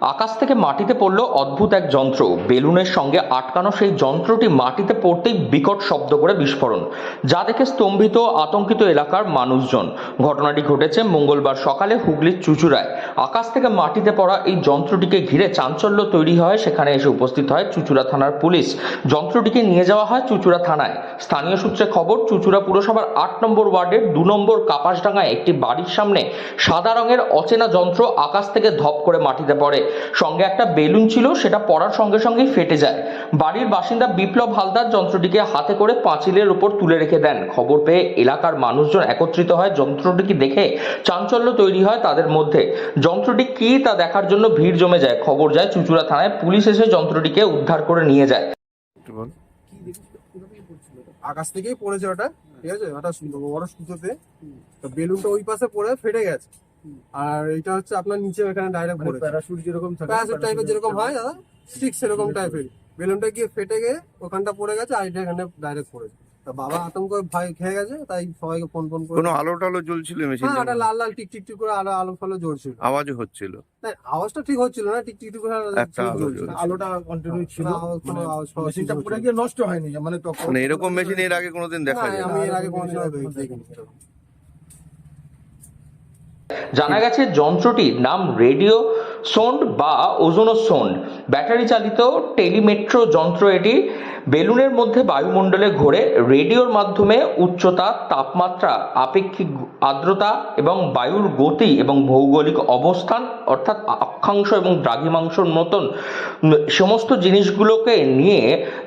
আকাশ থেকে মাটিতে পড়ল অদ্ভুত এক যন্ত্র। বেলুনের সঙ্গে আটকানো সেই যন্ত্রটি মাটিতে পড়তেই বিকট শব্দ করে বিস্ফোরণ, যা দেখে স্তম্ভিত আতঙ্কিত এলাকার মানুষজন। ঘটনাটি ঘটেছে মঙ্গলবার সকালে হুগলির চুঁচুড়ায়। আকাশ থেকে মাটিতে পড়া এই যন্ত্রটিকে ঘিরে চাঞ্চল্য তৈরি হয়। সেখানে এসে উপস্থিত হয় চুঁচুড়া থানার পুলিশ। যন্ত্রটিকে নিয়ে যাওয়া হয় চুঁচুড়া থানায়। স্থানীয় সূত্রে খবর, চুঁচুড়া পুরসভার ৮ নম্বর ওয়ার্ডের ২ নম্বর কাপাসডাঙ্গায় একটি বাড়ির সামনে সাদা রঙের অচেনা যন্ত্র আকাশ থেকে ধপ করে মাটিতে পড়ে। সঙ্গে একটা বেলুন ছিল, সেটা পড়ার সঙ্গে সঙ্গেই ফেটে যায়। বাড়ির বাসিন্দা বিপ্লব হালদার যন্ত্রটিকে হাতে করে পাঁচিলের উপর তুলে রেখে দেন। খবর পেয়ে এলাকার মানুষজন একত্রিত হয়। যন্ত্রটিকে দেখে চাঞ্চল্য তৈরি হয় তাদের মধ্যে। যন্ত্রটি কি তা দেখার জন্য ভিড় জমে যায়। খবর যায় চুঁচুড়া থানায়। পুলিশ এসে যন্ত্রটিকে উদ্ধার করে নিয়ে যায়। আকাশ থেকেই পড়েছে ওটা, ঠিক আছে, ওটা বড় সুতোতে বেলুনটা ওই পাশে পড়ে ফেটে গেছে। আর এটা হচ্ছে আপনার নিচে এখানে ডাইরেক্ট পড়ে, প্যারাশুট যেরকম থাকে, প্যারাশুট টাইপের যেরকম হয় দাদা, স্টিক সেরকম টাইপের বেলুনটা গিয়ে ফেটে গিয়ে ওখানটা পড়ে গেছে, আর এটা এখানে ডাইরেক্ট পড়েছে। তা বাবা আতঙ্ক ভয় খেয়ে গেছে, তাই সবাইকে ফোন করে। কোনো আলো টালো জ্বলছিল মেশিন? হ্যাঁ, ওটা লাল লাল টিক টিক টিক করে আলো ফালো জ্বলছিল। আওয়াজও হচ্ছিল? না, আওয়াজটা ঠিক হচ্ছিল না, টিক টিক টিক করে একটা আলো জ্বলছিল। আলোটা কন্টিনিউ ছিল। কোনো আওয়াজ মেশিনটা পুরো গিয়ে নষ্ট হয়নি, মানে তখন মানে এরকম মেশিন এর আগে কোনোদিন দেখা যায়? আমি এর আগে কোনোদিন দেখিনি। জানা গেছে যন্ত্রটির নাম রেডিও সোন্ড বা ওজোনোসোন্ড। ব্যাটারি চালিত টেলিমেট্রো যন্ত্র এটি। বেলুনের মধ্যে বায়ুমণ্ডলে ঘোরে। রেডিওর মাধ্যমে উচ্চতা, তাপমাত্রা, আপেক্ষিক আর্দ্রতা এবং বায়ুর গতি এবং ভৌগোলিক অবস্থান অর্থাৎ অক্ষাংশ এবং দ্রাঘিমাংশর মতন সমস্ত জিনিসগুলোকে নিয়ে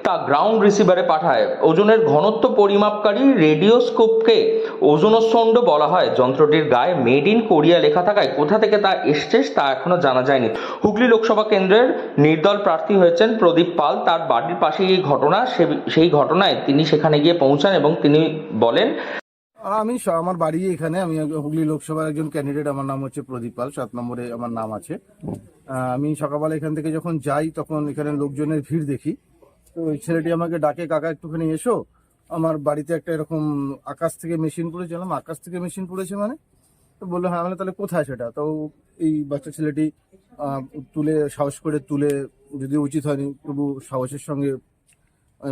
তা গ্রাউন্ড রিসিভারে পাঠায়। ওজনের ঘনত্ব পরিমাপকারী রেডিওস্কোপকে ওজোনোসোন্ড বলা হয়। যন্ত্রটির গায়ে মেড ইন কোরিয়া লেখা থাকায় কোথা থেকে তা এসছে তা এখনো জানা যায়নি। হুগলি লোকসভা কেন্দ্রের নির্দল প্রার্থী হয়েছেন প্রদীপ পাল। তার বাড়ির পাশে এই ঘটনা। সেই ঘটনায় তিনি সেখানে গিয়ে পৌঁছান এবং তিনি বলেন, আমার বাড়ি এখানে, আমি হুগলি লোকসভার একজন ক্যান্ডিডেট। আমার নাম হচ্ছে প্রদীপ পাল, 7 নম্বরে আমার নাম আছে। আমি সকালবেলা এখান থেকে যখন যাই তখন এখানে লোকজনের ভিড় দেখি। তো ওই ছেলেটি আমাকে ডাকে, কাকা একটুখানি এসো, আমার বাড়িতে একটা এরকম আকাশ থেকে মেশিন পড়েছে। আকাশ থেকে মেশিন পড়েছে মানে? তো বললো হ্যাঁ। মানে তাহলে কোথায় সেটা? তো এই বাচ্চা ছেলেটি তুলে, সাহস করে তুলে, যদিও উচিত হয়নি তবু সাহসের সঙ্গে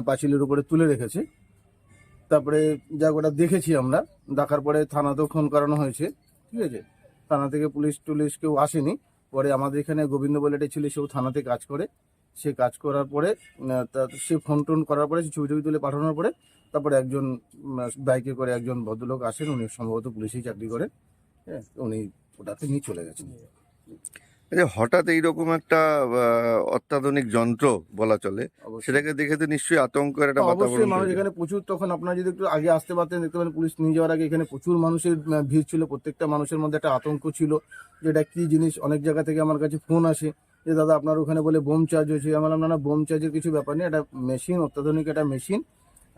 পাঁচিলের উপরে তুলে রেখেছে। তারপরে যা ওটা দেখেছি আমরা, দেখার পরে থানাতেও ফোন করানো হয়েছে, ঠিক আছে। থানা থেকে পুলিশ টুলিশ কেউ আসেনি। পরে আমাদের এখানে গোবিন্দ বলে একটা ছেলে, সেও থানাতে কাজ করে। সে কাজ করার পরে সে ফোন টোন করার পরে, ছবি টবি তুলে পাঠানোর পরে তারপরে একজন বাইকে করে একজন ভদ্রলোক আসেন, উনি সম্ভবত পুলিশেই চাকরি করেন। হ্যাঁ, উনি ওটাকে নিয়ে চলে গেছেন। হঠাৎ এইরকম একটা অত্যাধুনিক যন্ত্র বলা চলে, সেটাকে দেখে তো নিশ্চয়ই আতঙ্কের একটা বাতাবরণ। অবশ্যই মানুষ এখানে প্রচুর, তখন আপনারা যদি একটু আগে আসতে পারতেন দেখতে পারেন, পুলিশ নিয়ে যাওয়ার আগে এখানে প্রচুর মানুষের ভিড় ছিল। প্রত্যেকটা মানুষের মধ্যে একটা আতঙ্ক ছিল যে এটা কি জিনিস। অনেক জায়গা থেকে আমার কাছে ফোন আসে যে দাদা আপনার ওখানে বলে বোম চার্জ হয়েছে। আমার না, বোম চার্জের কিছু ব্যাপার নেই, এটা মেশিন, অত্যাধুনিক একটা মেশিন।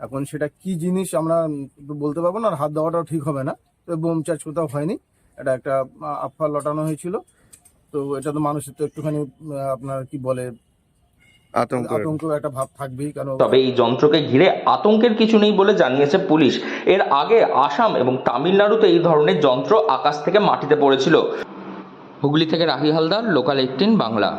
এখন সেটা কি জিনিস আমরা বলতে পারবো না, আর হাত দেওয়াটাও ঠিক হবে না। তো বোম চার্জ কোথাও হয়নি, এটা একটা আফা লটানো হয়েছিল। তো এটা তো মানুষের তো একটুখানি আপনার কি বলে, আতঙ্ক একটা ভাব থাকবেই। কেন, তবে এই যন্ত্রকে ঘিরে আতঙ্কের কিছু নেই বলে জানিয়েছে পুলিশ। এর আগে আসাম এবং তামিলনাড়ুতে এই ধরনের যন্ত্র আকাশ থেকে মাটিতে পড়েছিল। হুগলি থেকে রাহি হালদার, লোকাল 18 বাংলা।